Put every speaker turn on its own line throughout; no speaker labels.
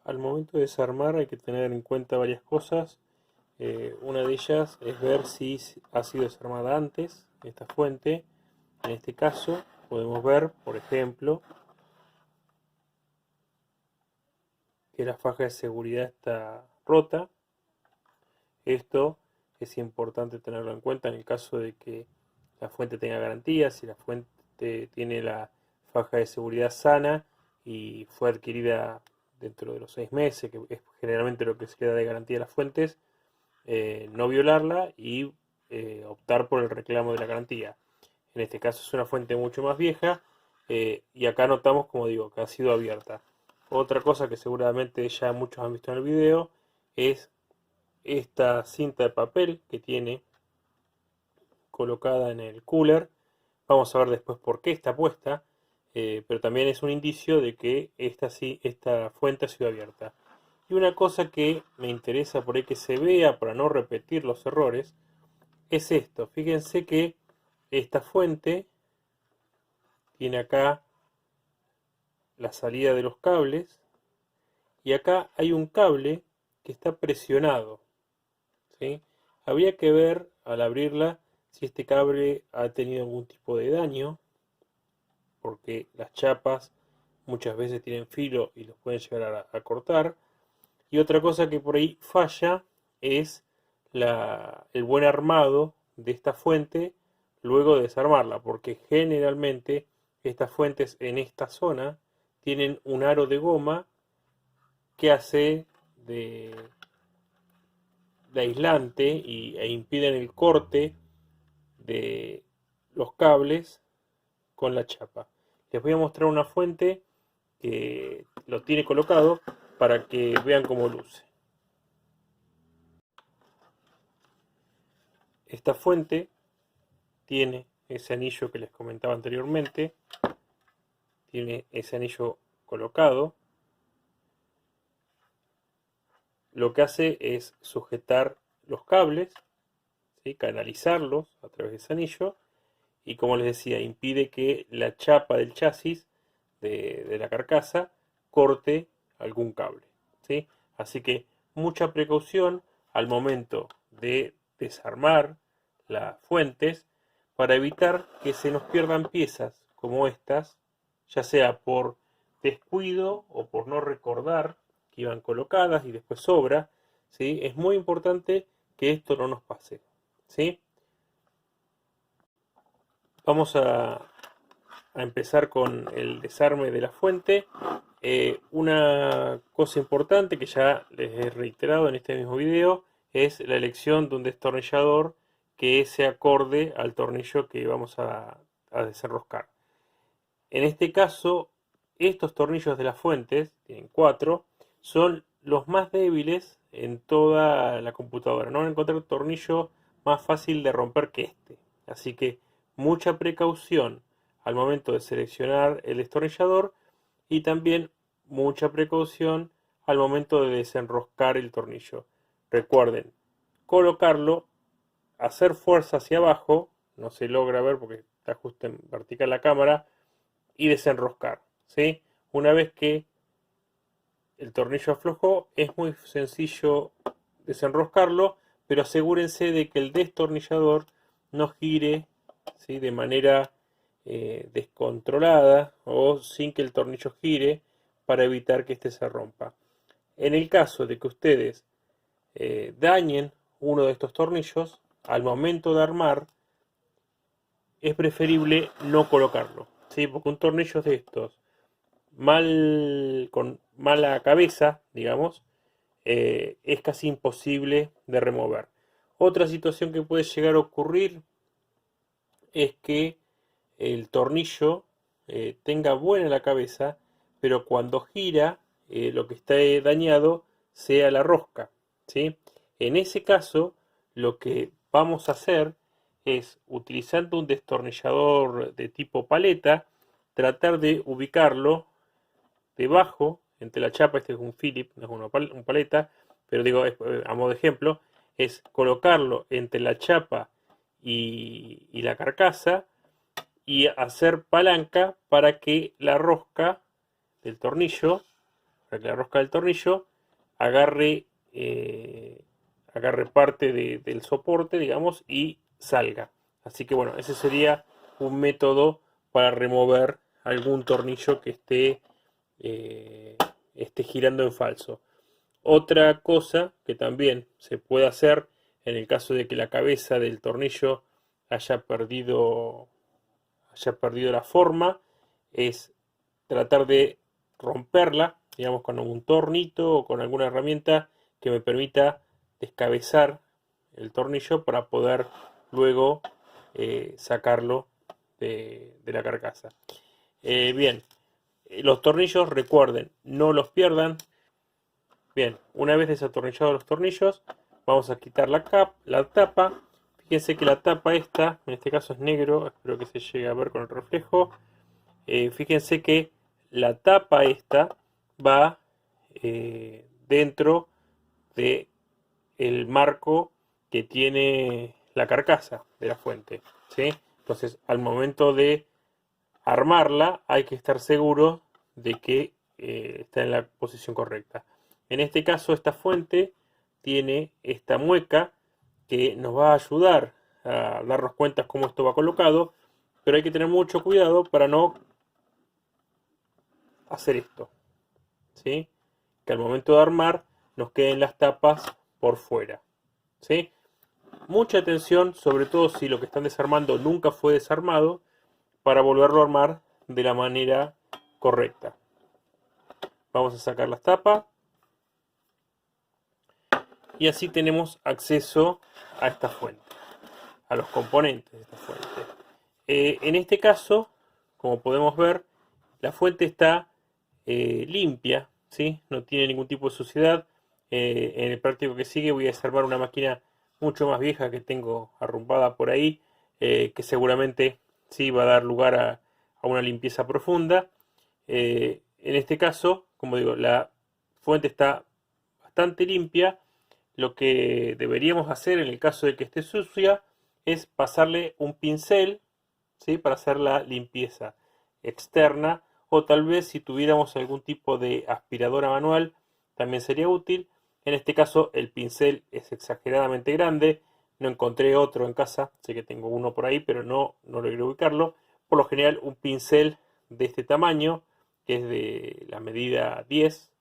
Al momento de desarmar hay que tener en cuenta varias cosas. Una de ellas es ver si ha sido desarmada antes esta fuente. En este caso podemos ver, por ejemplo, que la faja de seguridad está rota. Esto es importante tenerlo en cuenta en el caso de que la fuente tenga garantía, si la fuente tiene la faja de seguridad sana y fue adquirida dentro de los 6 meses, que es generalmente lo que se queda de garantía de las fuentes, no violarla y optar por el reclamo de la garantía. En este caso es una fuente mucho más vieja y acá notamos, como digo, que ha sido abierta. Otra cosa que seguramente ya muchos han visto en el video es esta cinta de papel que tiene colocada en el cooler. Vamos a ver después por qué está puesta, pero también es un indicio de que esta fuente ha sido abierta. Y una cosa que me interesa por ahí que se vea para no repetir los errores es esto. Fíjense que esta fuente tiene acá la salida de los cables y acá hay un cable que está presionado, ¿sí? Habría que ver al abrirla si este cable ha tenido algún tipo de daño, porque las chapas muchas veces tienen filo y los pueden llegar a cortar. Y otra cosa que por ahí falla es el buen armado de esta fuente luego de desarmarla, porque generalmente estas fuentes en esta zona tienen un aro de goma que hace de aislante e impiden el corte de los cables con la chapa. Les voy a mostrar una fuente que lo tiene colocado para que vean cómo luce. Esta fuente tiene ese anillo que les comentaba anteriormente, tiene ese anillo colocado. Lo que hace es sujetar los cables, ¿sí? Canalizarlos a través de ese anillo y, como les decía, impide que la chapa del chasis de la carcasa corte algún cable, ¿sí? Así que mucha precaución al momento de desarmar las fuentes para evitar que se nos pierdan piezas como estas, ya sea por descuido o por no recordar que iban colocadas y después sobra, ¿sí? Es muy importante que esto no nos pase, ¿sí? Vamos a empezar con el desarme de la fuente. Una cosa importante que ya les he reiterado en este mismo video es la elección de un destornillador que se acorde al tornillo que vamos a desenroscar. En este caso, estos tornillos de las fuentes, tienen 4, son los más débiles en toda la computadora. No van a encontrar un tornillo más fácil de romper que este. Así que mucha precaución al momento de seleccionar el destornillador y también mucha precaución al momento de desenroscar el tornillo. Recuerden, colocarlo, hacer fuerza hacia abajo, no se logra ver porque está justo en vertical la cámara, y desenroscar, ¿sí? Una vez que el tornillo aflojó, es muy sencillo desenroscarlo, pero asegúrense de que el destornillador no gire, ¿sí? De manera descontrolada o sin que el tornillo gire para evitar que este se rompa. En el caso de que ustedes dañen uno de estos tornillos, al momento de armar, es preferible no colocarlo, ¿sí? Porque un tornillo de estos con mala cabeza, digamos, es casi imposible de remover. Otra situación que puede llegar a ocurrir es que el tornillo tenga buena la cabeza, pero cuando gira, lo que está dañado sea la rosca, ¿sí? En ese caso, lo que vamos a hacer es, utilizando un destornillador de tipo paleta, tratar de ubicarlo debajo, entre la chapa. Este es un Philip, no es un paleta, pero digo, a modo de ejemplo, es colocarlo entre la chapa y la carcasa y hacer palanca para que la rosca del tornillo para que la rosca del tornillo agarre, agarre parte del soporte, digamos, y salga. Así que bueno, ese sería un método para remover algún tornillo que esté girando en falso. Otra cosa que también se puede hacer en el caso de que la cabeza del tornillo haya perdido la forma es tratar de romperla, digamos, con un tornito o con alguna herramienta que me permita descabezar el tornillo para poder luego sacarlo de la carcasa. Bien, los tornillos, recuerden, no los pierdan. Bien, una vez desatornillados los tornillos, vamos a quitar la tapa. Fíjense que la tapa esta, en este caso es negro, espero que se llegue a ver con el reflejo. Fíjense que la tapa esta va dentro de el marco que tiene la carcasa de la fuente, ¿sí? Entonces, al momento de armarla, hay que estar seguro de que está en la posición correcta. En este caso, esta fuente tiene esta mueca que nos va a ayudar a darnos cuenta cómo esto va colocado, pero hay que tener mucho cuidado para no hacer esto, ¿sí? Que al momento de armar nos queden las tapas por fuera, ¿sí? Mucha atención, sobre todo si lo que están desarmando nunca fue desarmado, para volverlo a armar de la manera correcta. Vamos a sacar las tapas y así tenemos acceso a esta fuente, a los componentes de esta fuente. En este caso, como podemos ver, la fuente está limpia, ¿sí? No tiene ningún tipo de suciedad. En el práctico que sigue voy a desarmar una máquina mucho más vieja que tengo arrumbada por ahí, que seguramente sí va a dar lugar a una limpieza profunda. En este caso, como digo, la fuente está bastante limpia. Lo que deberíamos hacer en el caso de que esté sucia es pasarle un pincel, ¿sí? Para hacer la limpieza externa, o tal vez si tuviéramos algún tipo de aspiradora manual también sería útil. En este caso el pincel es exageradamente grande, no encontré otro en casa, sé que tengo uno por ahí, pero no logré ubicarlo. Por lo general un pincel de este tamaño, que es de la medida 10,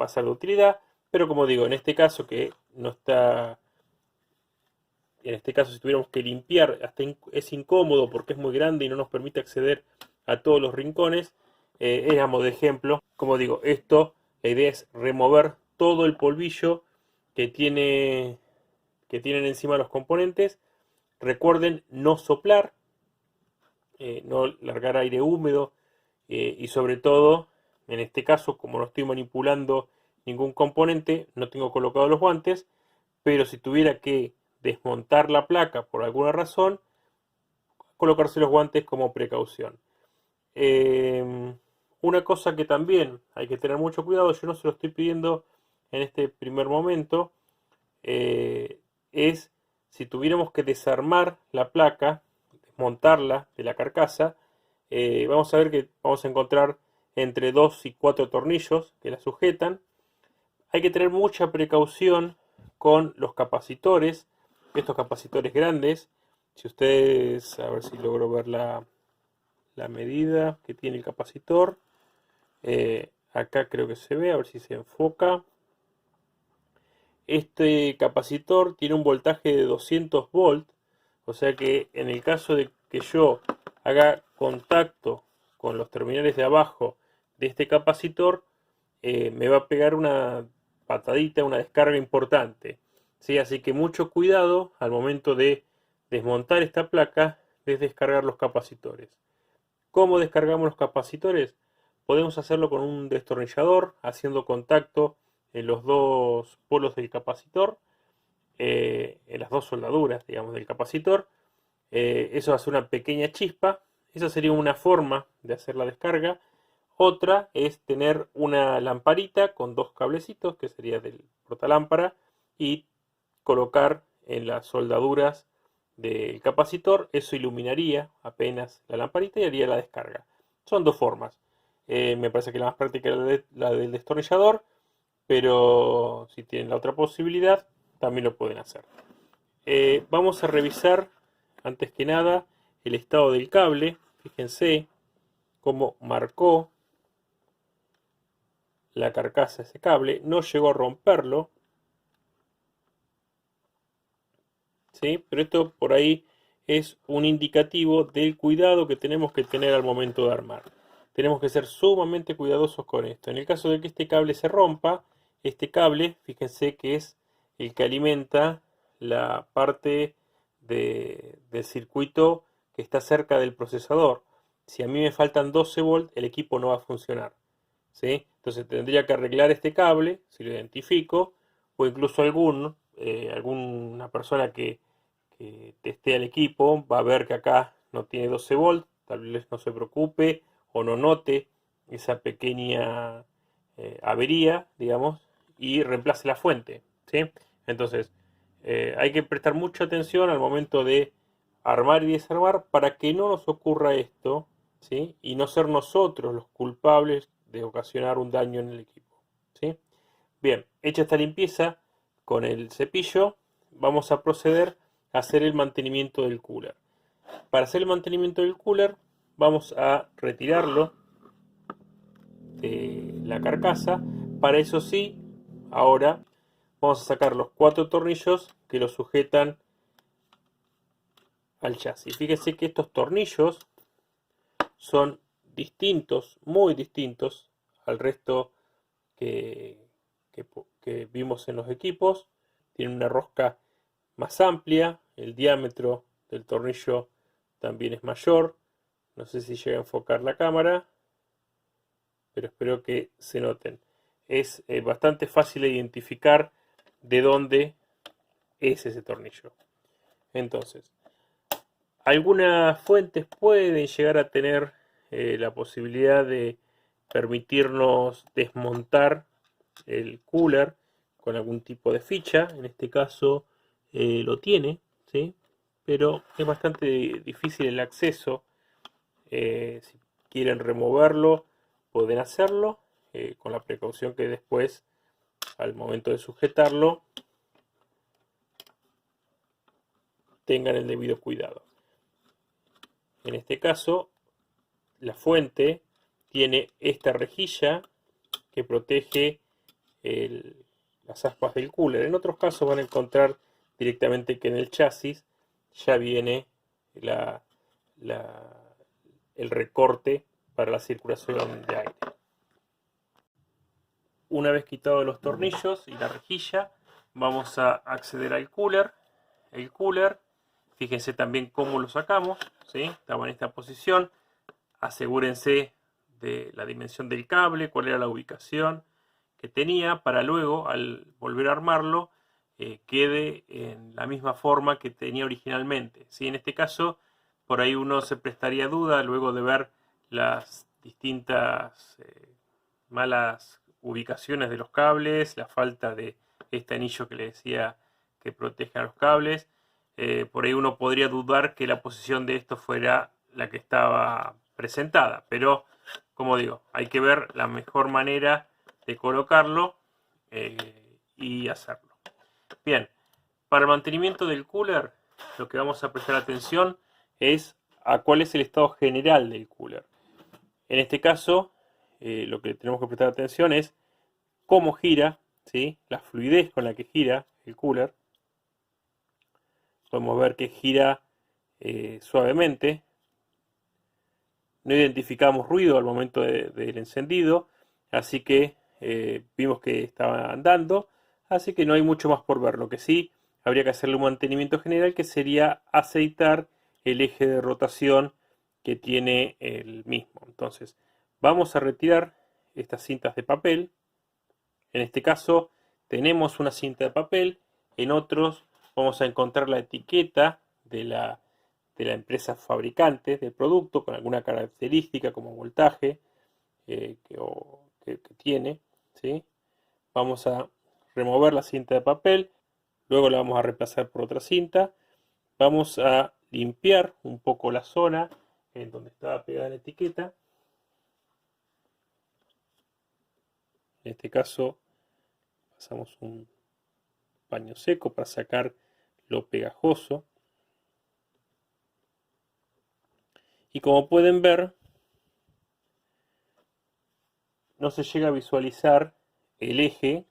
va a ser de utilidad, pero como digo, en este caso que no está, en este caso si tuviéramos que limpiar, hasta es incómodo porque es muy grande y no nos permite acceder a todos los rincones. Es a modo de ejemplo, como digo, esto, la idea es remover todo el polvillo que tienen encima los componentes. Recuerden no soplar, no largar aire húmedo, y sobre todo, en este caso, como no estoy manipulando ningún componente, no tengo colocados los guantes, pero si tuviera que desmontar la placa por alguna razón, colocarse los guantes como precaución. Una cosa que también hay que tener mucho cuidado, yo no se lo estoy pidiendo en este primer momento, es si tuviéramos que desarmar la placa, desmontarla de la carcasa, vamos a ver que vamos a encontrar entre 2 y 4 tornillos que la sujetan. Hay que tener mucha precaución con los capacitores, estos capacitores grandes. Si ustedes, a ver si logro ver la medida que tiene el capacitor. Acá creo que se ve, a ver si se enfoca. Este capacitor tiene un voltaje de 200 volts, o sea que en el caso de que yo haga contacto con los terminales de abajo de este capacitor, me va a pegar una patadita, una descarga importante, ¿sí? Así que mucho cuidado al momento de desmontar esta placa, de descargar los capacitores. ¿Cómo descargamos los capacitores? Podemos hacerlo con un destornillador, haciendo contacto en los dos polos del capacitor, en las dos soldaduras, digamos, del capacitor. Eso hace una pequeña chispa. Esa sería una forma de hacer la descarga. Otra es tener una lamparita con dos cablecitos, que sería del portalámpara, y colocar en las soldaduras del capacitor. Eso iluminaría apenas la lamparita y haría la descarga. Son dos formas. Me parece que la más práctica es la del destornillador, pero si tienen la otra posibilidad, también lo pueden hacer. Vamos a revisar, antes que nada, el estado del cable. Fíjense cómo marcó la carcasa ese cable, no llegó a romperlo, ¿sí? Pero esto por ahí es un indicativo del cuidado que tenemos que tener al momento de armar. Tenemos que ser sumamente cuidadosos con esto. En el caso de que este cable se rompa, este cable, fíjense que es el que alimenta la parte del circuito que está cerca del procesador. Si a mí me faltan 12 volts, el equipo no va a funcionar, ¿sí? Entonces tendría que arreglar este cable, si lo identifico, o incluso alguna persona que teste el equipo va a ver que acá no tiene 12 volts, tal vez no se preocupe o no note esa pequeña avería, digamos, y reemplace la fuente, ¿sí? Entonces, hay que prestar mucha atención al momento de armar y desarmar para que no nos ocurra esto, ¿sí? Y no ser nosotros los culpables de ocasionar un daño en el equipo, ¿sí? Bien, hecha esta limpieza con el cepillo, vamos a proceder a hacer el mantenimiento del cooler. Para hacer el mantenimiento del cooler, vamos a retirarlo de la carcasa. Para eso sí, ahora vamos a sacar los 4 tornillos que lo sujetan al chasis. Fíjese que estos tornillos son distintos, muy distintos al resto que, que vimos en los equipos. Tienen una rosca más amplia, el diámetro del tornillo también es mayor. No sé si llega a enfocar la cámara, pero espero que se noten. Es bastante fácil de identificar de dónde es ese tornillo. Entonces, algunas fuentes pueden llegar a tener la posibilidad de permitirnos desmontar el cooler con algún tipo de ficha. En este caso lo tiene, ¿sí? Pero es bastante difícil el acceso. Si quieren removerlo, pueden hacerlo con la precaución que después, al momento de sujetarlo, tengan el debido cuidado. En este caso, la fuente tiene esta rejilla que protege las aspas del cooler. En otros casos van a encontrar directamente que en el chasis ya viene la, la, el recorte para la circulación de aire. Una vez quitados los tornillos y la rejilla, vamos a acceder al cooler. El cooler, fíjense también cómo lo sacamos, ¿sí? Estaba en esta posición. Asegúrense de la dimensión del cable, cuál era la ubicación que tenía, para luego, al volver a armarlo, quede en la misma forma que tenía originalmente, ¿sí? En este caso, por ahí uno se prestaría duda luego de ver las distintas malas ubicaciones de los cables, la falta de este anillo que le decía que protege a los cables. Por ahí uno podría dudar que la posición de esto fuera la que estaba presentada, pero como digo, hay que ver la mejor manera de colocarlo y hacerlo. Bien, para el mantenimiento del cooler, lo que vamos a prestar atención es a cuál es el estado general del cooler. En este caso, lo que tenemos que prestar atención es cómo gira, ¿sí? La fluidez con la que gira el cooler. Podemos ver que gira suavemente. No identificamos ruido al momento del encendido, así que vimos que estaba andando, así que no hay mucho más por ver. Lo que sí, habría que hacerle un mantenimiento general, que sería aceitar el eje de rotación que tiene el mismo. Entonces, vamos a retirar estas cintas de papel. En este caso, tenemos una cinta de papel. En otros, vamos a encontrar la etiqueta de la empresa fabricante del producto con alguna característica como voltaje que tiene, ¿sí? Vamos a remover la cinta de papel, luego la vamos a reemplazar por otra cinta. Vamos a limpiar un poco la zona en donde estaba pegada la etiqueta. En este caso pasamos un paño seco para sacar lo pegajoso. Y como pueden ver, no se llega a visualizar el eje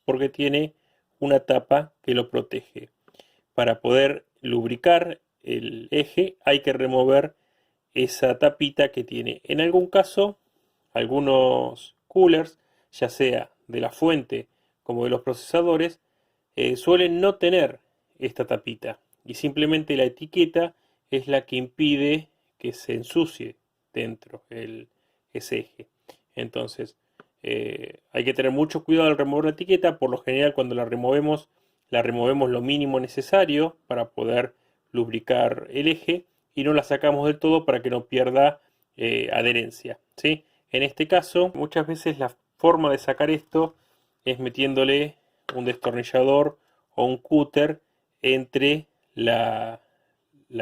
porque tiene una tapa que lo protege. Para poder lubricar el eje hay que remover esa tapita que tiene. En algún caso, algunos coolers, ya sea de la fuente como de los procesadores, suelen no tener esta tapita y simplemente la etiqueta es la que impide que se ensucie dentro ese eje. Entonces, hay que tener mucho cuidado al remover la etiqueta. Por lo general, cuando la removemos lo mínimo necesario para poder lubricar el eje y no la sacamos del todo para que no pierda adherencia, ¿sí? En este caso, muchas veces la forma de sacar esto es metiéndole un destornillador o un cúter entre la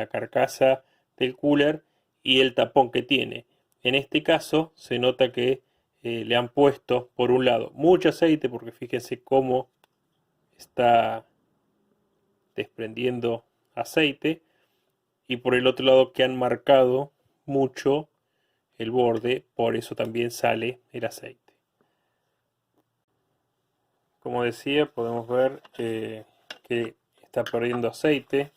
carcasa del cooler y el tapón que tiene. En este caso se nota que le han puesto por un lado mucho aceite, porque fíjense cómo está desprendiendo aceite, y por el otro lado que han marcado mucho el borde, por eso también sale el aceite. Como decía, podemos ver que está perdiendo aceite.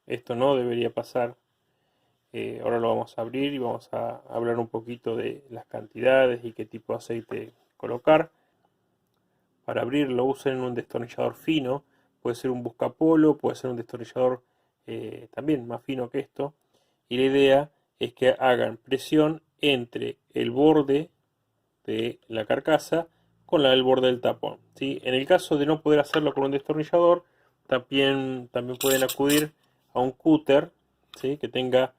Esto no debería pasar. Ahora lo vamos a abrir y vamos a hablar un poquito de las cantidades y qué tipo de aceite colocar. Para abrirlo usen un destornillador fino, puede ser un buscapolo, puede ser un destornillador también más fino que esto. Y la idea es que hagan presión entre el borde de la carcasa con el borde del tapón, ¿sí? En el caso de no poder hacerlo con un destornillador, también pueden acudir a un cúter, ¿sí? Que tenga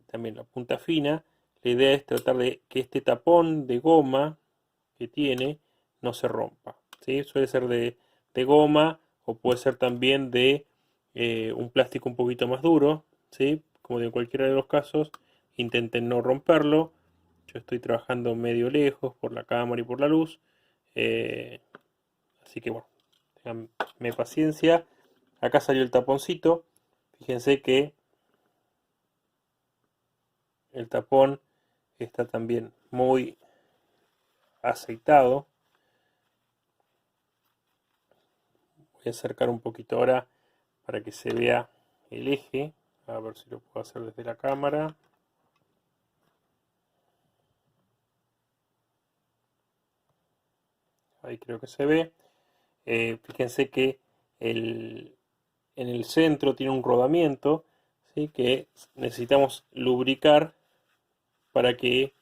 también la punta fina. La idea es tratar de que este tapón de goma que tiene no se rompa, ¿sí? Suele ser de goma o puede ser también de un plástico un poquito más duro, ¿sí? Como en cualquiera de los casos, intenten no romperlo. Yo estoy trabajando medio lejos por la cámara y por la luz, eh, así que bueno, tenganme paciencia. Acá salió el taponcito. Fíjense que el tapón está también muy aceitado. Voy a acercar un poquito ahora para que se vea el eje. A ver si lo puedo hacer desde la cámara. Ahí creo que se ve. Fíjense que en el centro tiene un rodamiento, ¿sí? Que necesitamos lubricar para que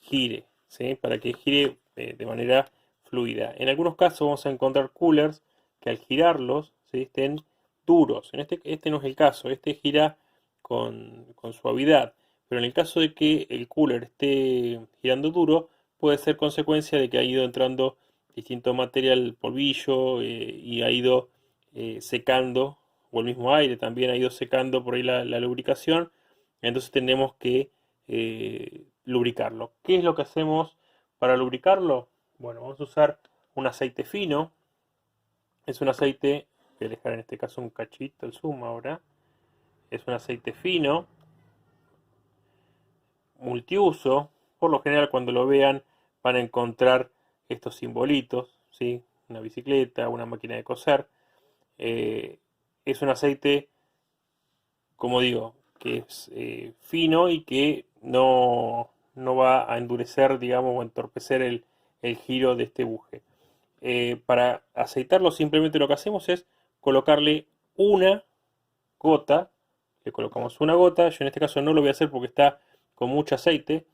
gire, ¿sí? Para que gire de manera fluida. En algunos casos vamos a encontrar coolers que al girarlos, ¿sí? Estén duros. Este no es el caso, este gira con suavidad. Pero en el caso de que el cooler esté girando duro, puede ser consecuencia de que ha ido entrando distinto material, polvillo, y ha ido secando, o el mismo aire también ha ido secando por ahí la lubricación. Entonces tenemos que lubricarlo. ¿Qué es lo que hacemos para lubricarlo? Bueno, vamos a usar un aceite fino. Es un aceite, voy a dejar en este caso un cachito el zoom ahora. Es un aceite fino, multiuso. Por lo general cuando lo vean van a encontrar estos simbolitos, ¿sí? Una bicicleta, una máquina de coser. Es un aceite, como digo, que es fino y que no va a endurecer, digamos, o entorpecer el giro de este buje. Para aceitarlo simplemente lo que hacemos es colocarle una gota, le colocamos una gota, yo en este caso no lo voy a hacer porque está con mucho aceite,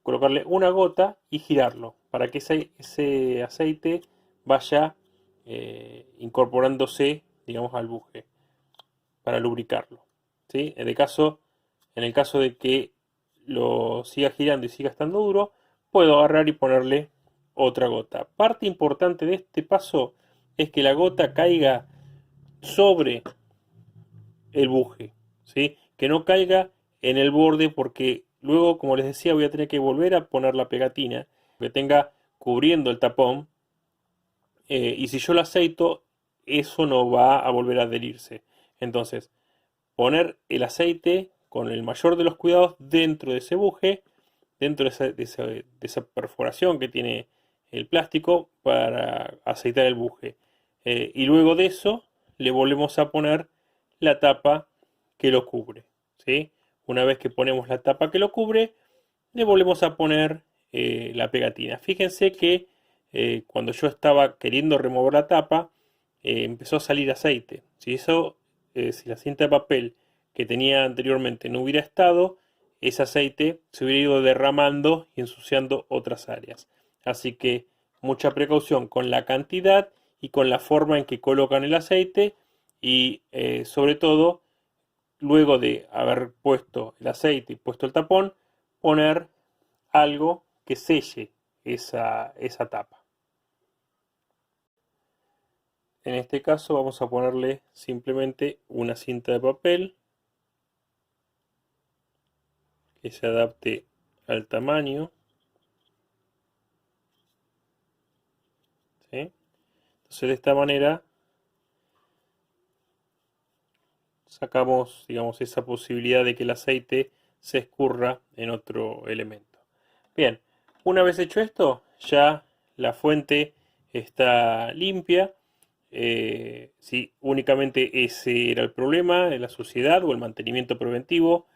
colocarle una gota y girarlo para que ese aceite vaya incorporándose, digamos, al buje para lubricarlo, ¿sí? En el caso de que lo siga girando y siga estando duro, puedo agarrar y ponerle otra gota. Parte importante de este paso es que la gota caiga sobre el buje, ¿sí? Que no caiga en el borde porque luego, como les decía, voy a tener que volver a poner la pegatina que tenga cubriendo el tapón. Y si yo lo aceito, eso no va a volver a adherirse. Entonces, poner el aceite con el mayor de los cuidados dentro de ese buje, dentro de esa perforación que tiene el plástico para aceitar el buje. Y luego de eso le volvemos a poner la tapa que lo cubre. ¿Sí? Una vez que ponemos la tapa que lo cubre, le volvemos a poner la pegatina. Fíjense que cuando yo estaba queriendo remover la tapa, empezó a salir aceite. Si la cinta de papel que tenía anteriormente no hubiera estado, ese aceite se hubiera ido derramando y ensuciando otras áreas. Así que mucha precaución con la cantidad y con la forma en que colocan el aceite y sobre todo luego de haber puesto el aceite y puesto el tapón, poner algo que selle esa tapa. En este caso vamos a ponerle simplemente una cinta de papel que se adapte al tamaño. ¿Sí? Entonces de esta manera sacamos, digamos, esa posibilidad de que el aceite se escurra en otro elemento. Bien, una vez hecho esto, ya la fuente está limpia. Si únicamente ese era el problema, la suciedad o el mantenimiento preventivo,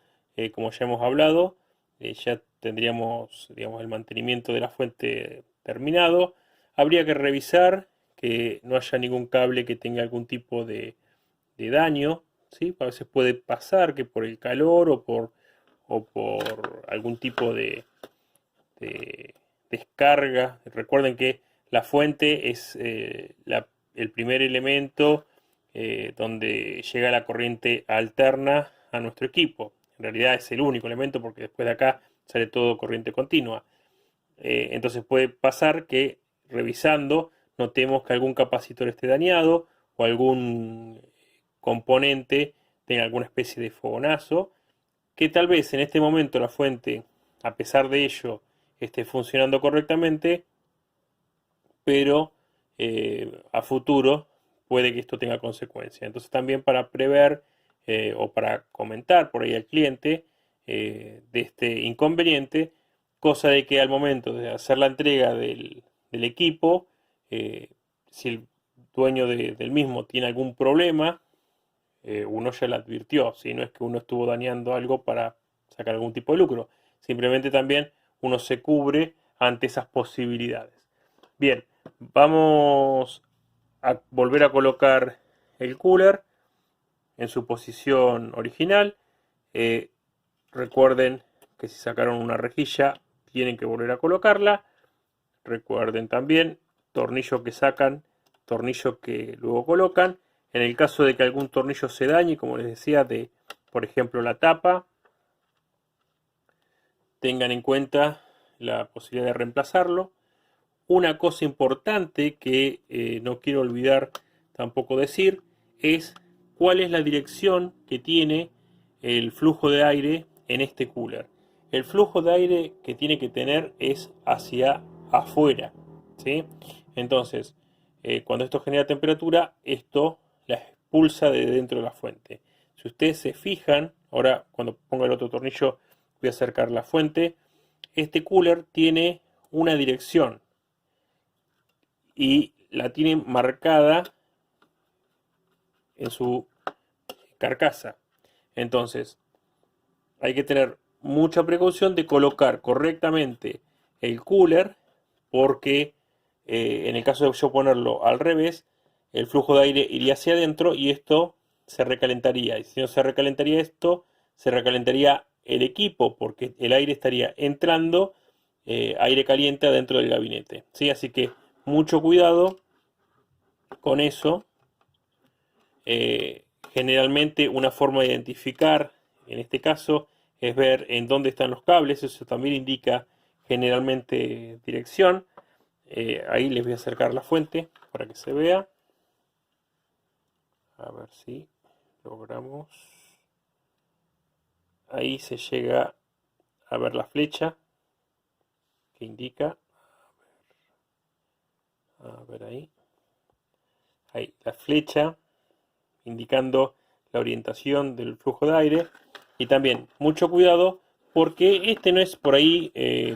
como ya hemos hablado, ya tendríamos, digamos, el mantenimiento de la fuente terminado. Habría que revisar que no haya ningún cable que tenga algún tipo de daño, ¿sí? A veces puede pasar que por el calor o por algún tipo de descarga. Recuerden que la fuente es el primer elemento donde llega la corriente alterna a nuestro equipo. En realidad es el único elemento porque después de acá sale todo corriente continua. Entonces puede pasar que revisando notemos que algún capacitor esté dañado o algún componente tenga alguna especie de fogonazo, que tal vez en este momento la fuente, a pesar de ello, esté funcionando correctamente, pero a futuro puede que esto tenga consecuencias. Entonces también para prever o para comentar por ahí al cliente de este inconveniente, cosa de que al momento de hacer la entrega del equipo, eh, si el dueño del mismo tiene algún problema, uno ya lo advirtió, si no es que uno estuvo dañando algo para sacar algún tipo de lucro, simplemente también uno se cubre ante esas posibilidades. Bien, vamos a volver a colocar el cooler en su posición original. Eh, Recuerden que si sacaron una rejilla tienen que volver a colocarla. Recuerden también, tornillo que sacan, tornillo que luego colocan. En el caso de que algún tornillo se dañe, como les decía, de por ejemplo la tapa, tengan en cuenta la posibilidad de reemplazarlo. Una cosa importante que no quiero olvidar tampoco decir es cuál es la dirección que tiene el flujo de aire en este cooler. El flujo de aire que tiene que tener es hacia afuera, ¿sí? Entonces, cuando esto genera temperatura, esto la expulsa de dentro de la fuente. Si ustedes se fijan, ahora cuando ponga el otro tornillo voy a acercar la fuente, este cooler tiene una dirección y la tiene marcada en su carcasa. Entonces, hay que tener mucha precaución de colocar correctamente el cooler porque en el caso de yo ponerlo al revés, el flujo de aire iría hacia adentro y esto se recalentaría. Y si no se recalentaría esto, se recalentaría el equipo porque el aire estaría entrando aire caliente adentro del gabinete. ¿Sí? Así que mucho cuidado con eso. Generalmente una forma de identificar, en este caso, es ver en dónde están los cables. Eso también indica generalmente dirección. Ahí les voy a acercar la fuente para que se vea. A ver si logramos. Ahí se llega a ver la flecha que indica, a ver ahí la flecha indicando la orientación del flujo de aire. Y también mucho cuidado porque este no es por ahí,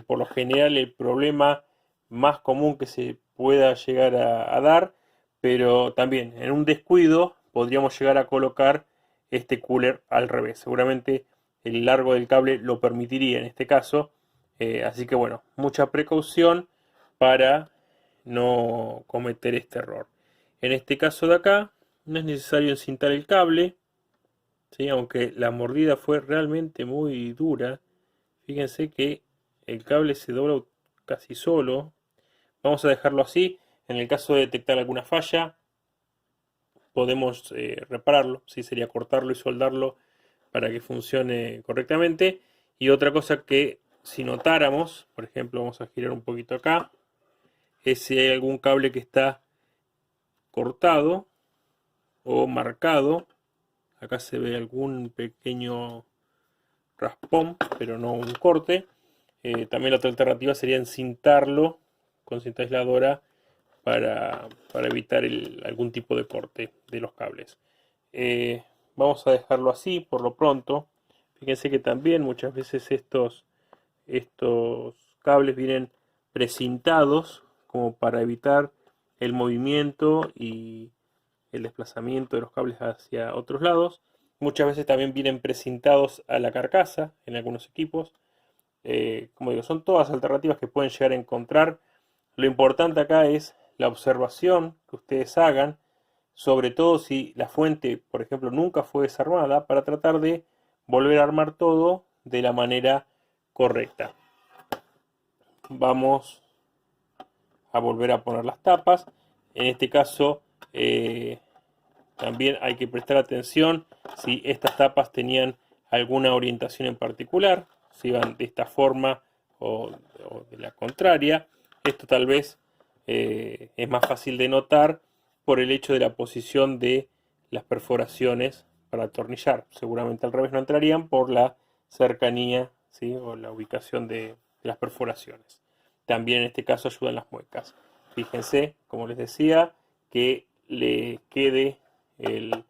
por lo general, el problema más común que se pueda llegar a dar, pero también en un descuido podríamos llegar a colocar este cooler al revés. Seguramente el largo del cable lo permitiría en este caso, así que bueno, mucha precaución para no cometer este error. En este caso de acá no es necesario encintar el cable, ¿sí? Aunque la mordida fue realmente muy dura. Fíjense que el cable se dobla casi solo. Vamos a dejarlo así. En el caso de detectar alguna falla, podemos repararlo. ¿Sí? Sería cortarlo y soldarlo para que funcione correctamente. Y otra cosa que si notáramos, por ejemplo, vamos a girar un poquito acá, es si hay algún cable que está cortado o marcado. Acá se ve algún pequeño raspón, pero no un corte. También la otra alternativa sería encintarlo con cinta aisladora para evitar algún tipo de corte de los cables. Vamos a dejarlo así por lo pronto. Fíjense que también muchas veces estos cables vienen precintados como para evitar el movimiento y el desplazamiento de los cables hacia otros lados. Muchas veces también vienen precintados a la carcasa en algunos equipos. Como digo, son todas alternativas que pueden llegar a encontrar. Lo importante acá es la observación que ustedes hagan, sobre todo si la fuente, por ejemplo, nunca fue desarmada, para tratar de volver a armar todo de la manera correcta. Vamos a volver a poner las tapas. En este caso, también hay que prestar atención si estas tapas tenían alguna orientación en particular, si iban de esta forma o de la contraria. Esto tal vez es más fácil de notar por el hecho de la posición de las perforaciones para atornillar. Seguramente al revés no entrarían por la cercanía, ¿sí? O la ubicación de las perforaciones. También en este caso ayudan las muecas. Fíjense, como les decía, que le quede el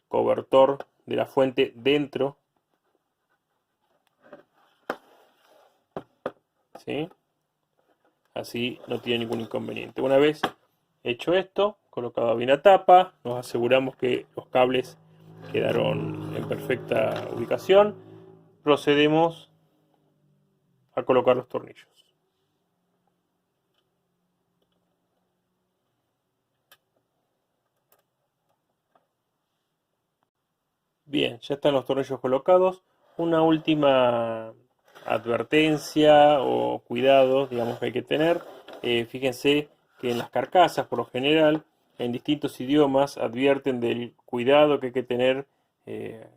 cobertor de la fuente dentro, ¿sí? Así no tiene ningún inconveniente. Una vez hecho esto, colocado bien la tapa, nos aseguramos que los cables quedaron en perfecta ubicación. Procedemos a colocar los tornillos. Bien, ya están los tornillos colocados. Una última advertencia o cuidado, digamos, que hay que tener. Fíjense que en las carcasas, por lo general, en distintos idiomas, advierten del cuidado que hay que tener en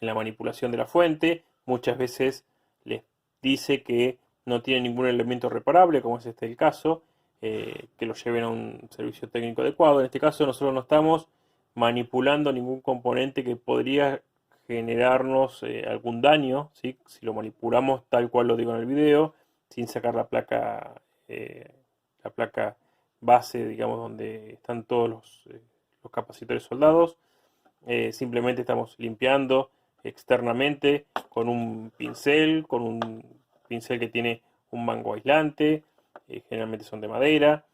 la manipulación de la fuente. Muchas veces les dice que no tiene ningún elemento reparable, como es este el caso, que lo lleven a un servicio técnico adecuado. En este caso, nosotros no estamos manipulando ningún componente que podría generarnos algún daño, ¿sí? Si lo manipulamos tal cual lo digo en el video, sin sacar la placa base, digamos, donde están todos los capacitores soldados. Simplemente estamos limpiando externamente con un pincel que tiene un mango aislante, generalmente son de madera.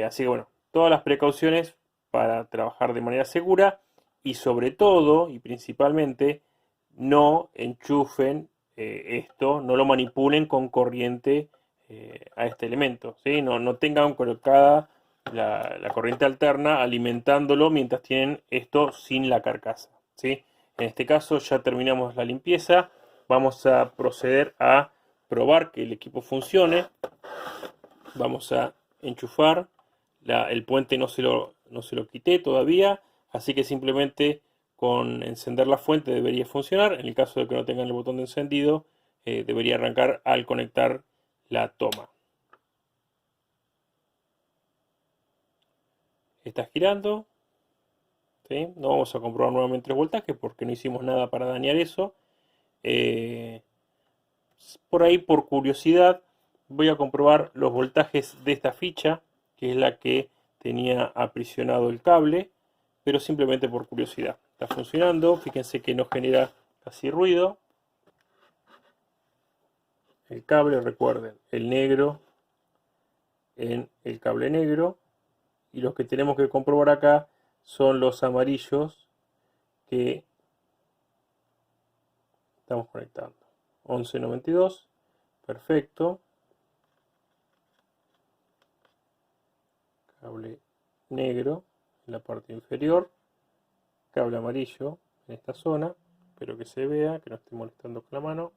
Así que bueno, todas las precauciones para trabajar de manera segura y sobre todo y principalmente no enchufen esto, no lo manipulen con corriente a este elemento, ¿sí? No tengan colocada la corriente alterna alimentándolo mientras tienen esto sin la carcasa, ¿sí? En este caso ya terminamos la limpieza, vamos a proceder a probar que el equipo funcione. Vamos a enchufar, el puente no se lo quité todavía, así que simplemente con encender la fuente debería funcionar. En el caso de que no tengan el botón de encendido, debería arrancar al conectar la toma. Está girando, ¿sí? No vamos a comprobar nuevamente los voltajes porque no hicimos nada para dañar eso. por ahí, por curiosidad, voy a comprobar los voltajes de esta ficha, que es la que tenía aprisionado el cable, pero simplemente por curiosidad. Está funcionando, fíjense que no genera casi ruido. El cable, recuerden, el negro en el cable negro, y los que tenemos que comprobar acá son los amarillos que estamos conectando. 1192, perfecto. Cable negro en la parte inferior, cable amarillo en esta zona, espero que se vea, que no esté molestando con la mano.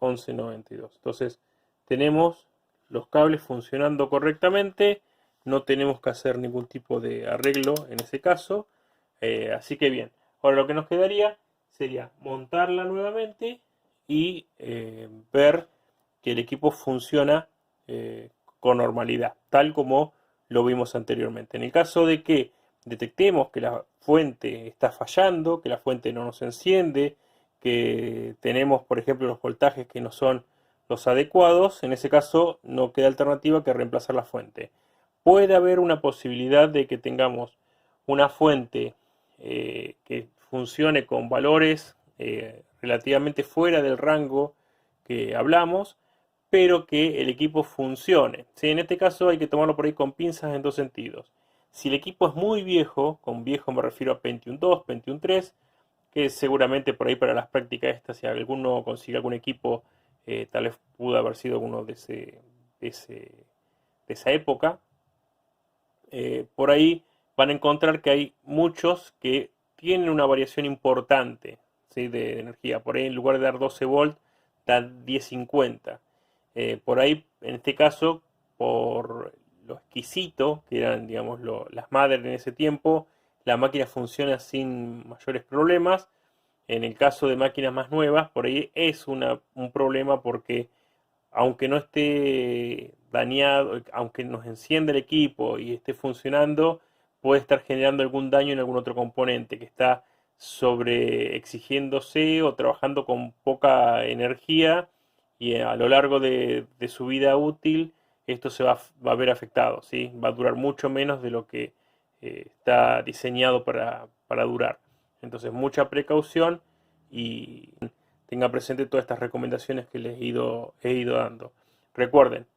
1192. Entonces tenemos los cables funcionando correctamente, no tenemos que hacer ningún tipo de arreglo en ese caso, así que bien. Ahora lo que nos quedaría sería montarla nuevamente y ver que el equipo funciona con normalidad, tal como lo vimos anteriormente. En el caso de que detectemos que la fuente está fallando, que la fuente no nos enciende, que tenemos, por ejemplo, los voltajes que no son los adecuados, en ese caso no queda alternativa que reemplazar la fuente. Puede haber una posibilidad de que tengamos una fuente que funcione con valores relativamente fuera del rango que hablamos, pero que el equipo funcione. ¿Sí? En este caso hay que tomarlo por ahí con pinzas en dos sentidos. Si el equipo es muy viejo, con viejo me refiero a Pentium 2, Pentium 3, que seguramente por ahí para las prácticas estas, si alguno consigue algún equipo, tal vez pudo haber sido uno de esa época, por ahí van a encontrar que hay muchos que tienen una variación importante, ¿sí? de energía. Por ahí en lugar de dar 12 volt, da 1050. Por ahí, en este caso, por lo exquisito que eran, digamos, las madres en ese tiempo, la máquina funciona sin mayores problemas. En el caso de máquinas más nuevas, por ahí es un problema porque aunque no esté dañado, aunque nos encienda el equipo y esté funcionando, puede estar generando algún daño en algún otro componente que está sobre exigiéndose o trabajando con poca energía, y a lo largo de su vida útil esto se va a ver afectado, ¿sí? Va a durar mucho menos de lo que está diseñado para durar. Entonces, mucha precaución y tenga presente todas estas recomendaciones que les he ido dando. Recuerden,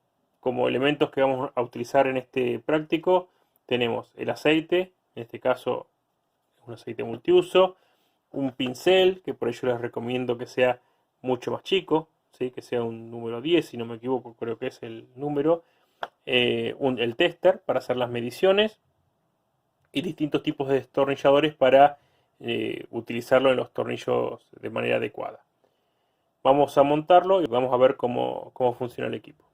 como elementos que vamos a utilizar en este práctico, tenemos el aceite, en este caso es un aceite multiuso, un pincel, que por ello les recomiendo que sea mucho más chico, ¿sí? Que sea un número 10, si no me equivoco, creo que es el número, el tester para hacer las mediciones, y distintos tipos de destornilladores para utilizarlo en los tornillos de manera adecuada. Vamos a montarlo y vamos a ver cómo funciona el equipo.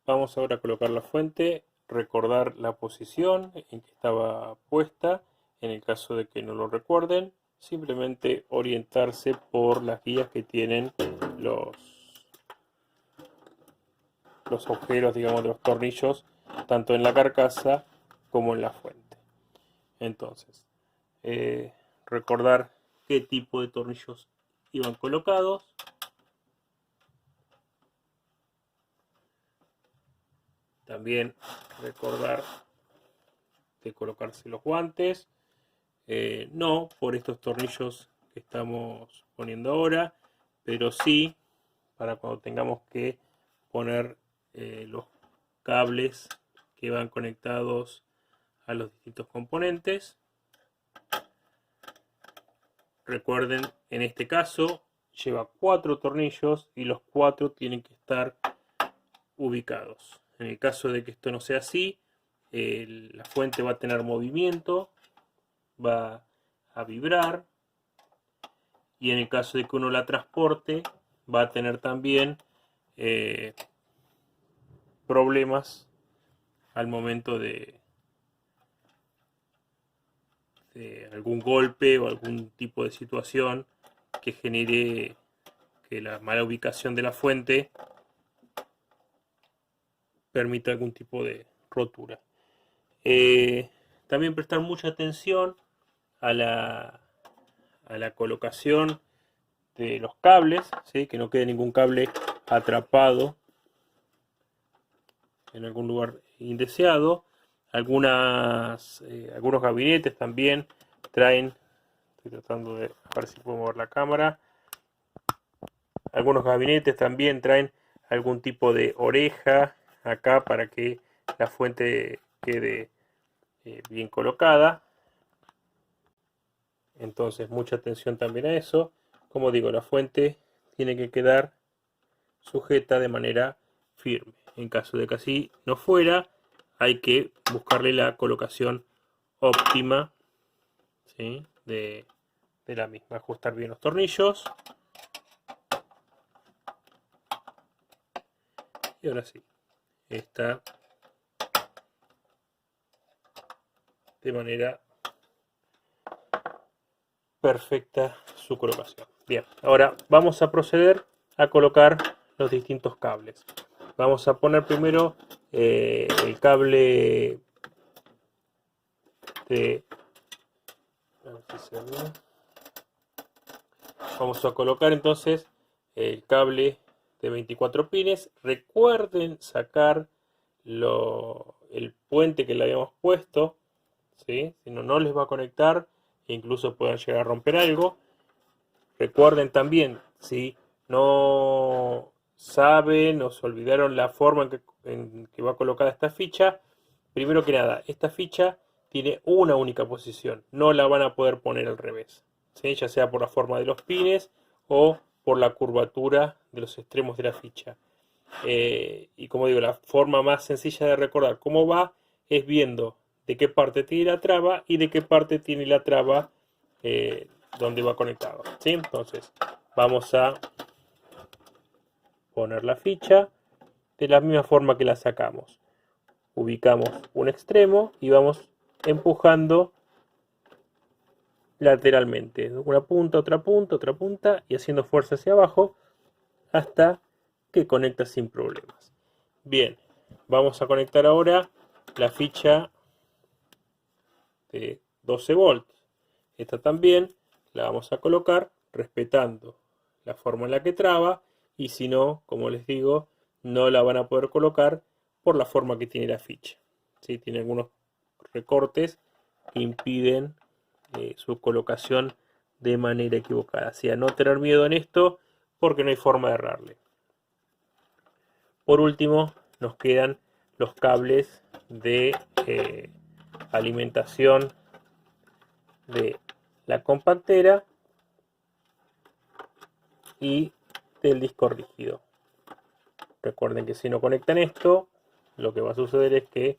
Vamos ahora a colocar la fuente, recordar la posición en que estaba puesta. En el caso de que no lo recuerden, simplemente orientarse por las guías que tienen los agujeros, digamos, de los tornillos, tanto en la carcasa como en la fuente. Entonces, recordar qué tipo de tornillos iban colocados. También recordar de colocarse los guantes. No por estos tornillos que estamos poniendo ahora, pero sí para cuando tengamos que poner los cables que van conectados a los distintos componentes. Recuerden, en este caso lleva 4 tornillos y los 4 tienen que estar ubicados. En el caso de que esto no sea así, la fuente va a tener movimiento, va a vibrar, y en el caso de que uno la transporte va a tener también problemas al momento de algún golpe o algún tipo de situación que genere que la mala ubicación de la fuente permita algún tipo de rotura. También prestar mucha atención a la colocación de los cables, ¿sí? Que no quede ningún cable atrapado en algún lugar indeseado. Algunos gabinetes también traen, estoy tratando de ver si puedo mover la cámara, algunos gabinetes también traen algún tipo de oreja acá para que la fuente quede bien colocada. Entonces mucha atención también a eso. Como digo, la fuente tiene que quedar sujeta de manera firme. En caso de que así no fuera, hay que buscarle la colocación óptima, ¿sí? de la misma. Ajustar bien los tornillos. Y ahora sí, está de manera perfecta su colocación. Bien, ahora vamos a proceder a colocar los distintos cables. Vamos a poner primero el cable de... A ver si se ve. Vamos a colocar entonces el cable de 24 pines. Recuerden sacar el puente que le habíamos puesto, ¿sí? Si no, no les va a conectar e incluso puedan llegar a romper algo. Recuerden también, si no saben o se olvidaron la forma en que va colocada esta ficha, primero que nada, esta ficha tiene una única posición, no la van a poder poner al revés, ¿sí? Ya sea por la forma de los pines o por la curvatura de los extremos de la ficha. Y como digo, la forma más sencilla de recordar cómo va es viendo de qué parte tiene la traba y de qué parte tiene la traba donde va conectado, ¿sí? Entonces vamos a poner la ficha de la misma forma que la sacamos. Ubicamos un extremo y vamos empujando lateralmente, una punta, otra punta, otra punta y haciendo fuerza hacia abajo hasta que conecta sin problemas. Bien, vamos a conectar ahora la ficha de 12 volts. Esta también la vamos a colocar respetando la forma en la que traba y si no, como les digo, no la van a poder colocar por la forma que tiene la ficha. ¿Sí? Tiene algunos recortes que impiden su colocación de manera equivocada. Así a no tener miedo en esto porque no hay forma de errarle. Por último, nos quedan los cables de alimentación de la compactera y del disco rígido. Recuerden que si no conectan esto, lo que va a suceder es que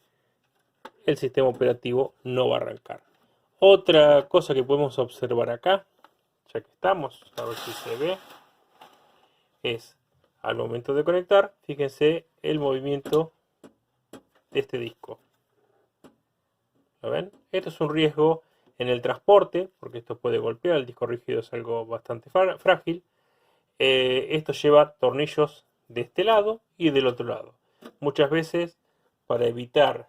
el sistema operativo no va a arrancar. Otra cosa que podemos observar acá, ya que estamos, a ver si se ve, es al momento de conectar, fíjense el movimiento de este disco. ¿Lo ven? Esto es un riesgo en el transporte, porque esto puede golpear, el disco rígido es algo bastante frágil. Esto lleva tornillos de este lado y del otro lado. Muchas veces, para evitar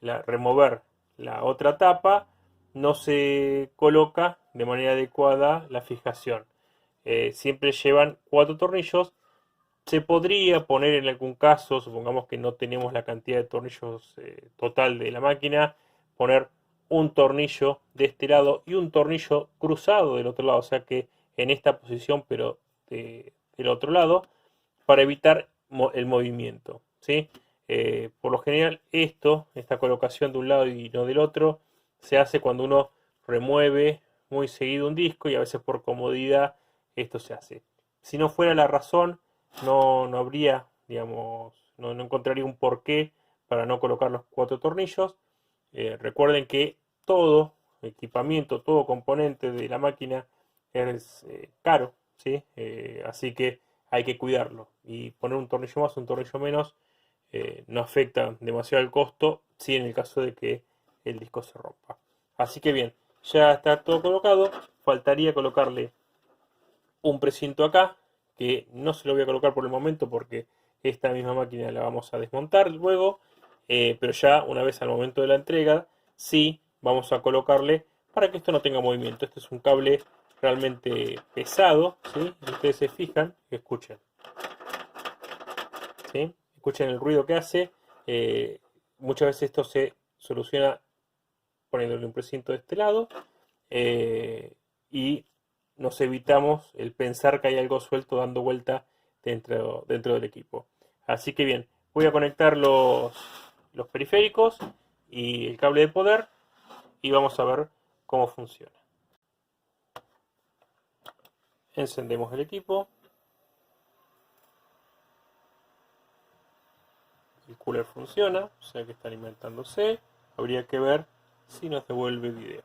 remover la otra tapa, no se coloca de manera adecuada la fijación. Siempre llevan 4 tornillos. Se podría poner en algún caso, supongamos que no tenemos la cantidad de tornillos total de la máquina, poner un tornillo de este lado y un tornillo cruzado del otro lado, o sea que en esta posición pero del otro lado, para evitar el movimiento, ¿sí? Por lo general esta colocación de un lado y no del otro, se hace cuando uno remueve muy seguido un disco y a veces por comodidad esto se hace. Si no fuera la razón, no habría, digamos, no encontraría un porqué para no colocar los 4 tornillos. Recuerden que todo equipamiento, todo componente de la máquina es caro, ¿sí? Así que hay que cuidarlo y poner un tornillo más, un tornillo menos, no afecta demasiado el costo, si en el caso de que el disco se rompa. Así que bien, ya está todo colocado, faltaría colocarle un precinto acá, que no se lo voy a colocar por el momento porque esta misma máquina la vamos a desmontar luego, pero ya una vez al momento de la entrega, sí vamos a colocarle para que esto no tenga movimiento. Este es un cable realmente pesado, ¿sí? Ustedes se fijan, escuchen, ¿sí? Escuchen el ruido que hace. Muchas veces esto se soluciona poniéndole un precinto de este lado, y nos evitamos el pensar que hay algo suelto dando vuelta dentro del equipo. Así que bien, voy a conectar los periféricos y el cable de poder y vamos a ver cómo funciona. Encendemos el equipo. El cooler funciona, o sea que está alimentándose. Habría que ver si nos devuelve video.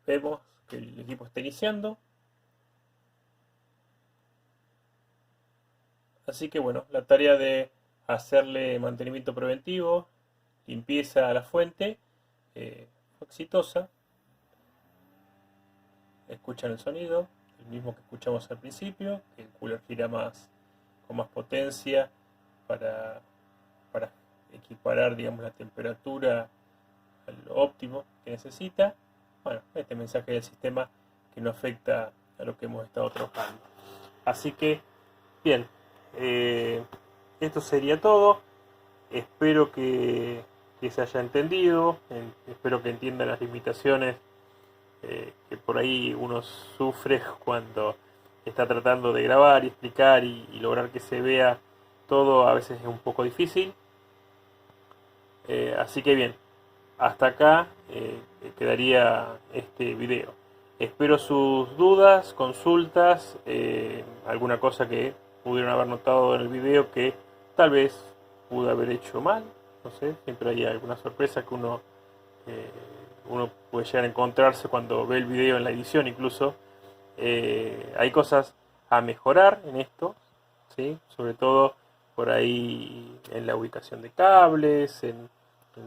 Vemos que el equipo está iniciando. Así que bueno, la tarea de hacerle mantenimiento preventivo, limpieza a la fuente, fue exitosa. Escuchan el sonido, el mismo que escuchamos al principio, que el cooler gira con más potencia para, para equiparar, digamos, la temperatura a lo óptimo que necesita. Bueno, este mensaje del sistema que no afecta a lo que hemos estado trabajando. Así que, bien, esto sería todo. Espero que se haya entendido, espero que entiendan las limitaciones que por ahí uno sufre cuando está tratando de grabar y explicar y lograr que se vea todo. A veces es un poco difícil. Así que bien, hasta acá quedaría este video. Espero sus dudas, consultas, alguna cosa que pudieron haber notado en el video que tal vez pude haber hecho mal. No sé, siempre hay alguna sorpresa que uno puede llegar a encontrarse cuando ve el video en la edición incluso. Hay cosas a mejorar en esto, ¿sí? Sobre todo por ahí en la ubicación de cables, en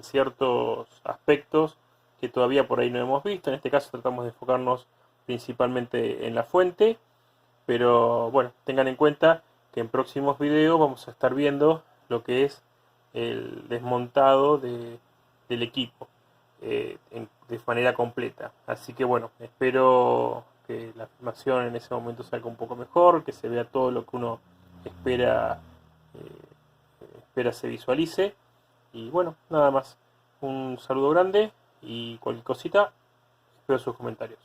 ciertos aspectos que todavía por ahí no hemos visto. En este caso tratamos de enfocarnos principalmente en la fuente, pero bueno, tengan en cuenta que en próximos videos vamos a estar viendo lo que es el desmontado del equipo de manera completa. Así que bueno, espero que la filmación en ese momento salga un poco mejor, que se vea todo lo que uno espera, espera se visualice. Y bueno, nada más. Un saludo grande y cualquier cosita, espero sus comentarios.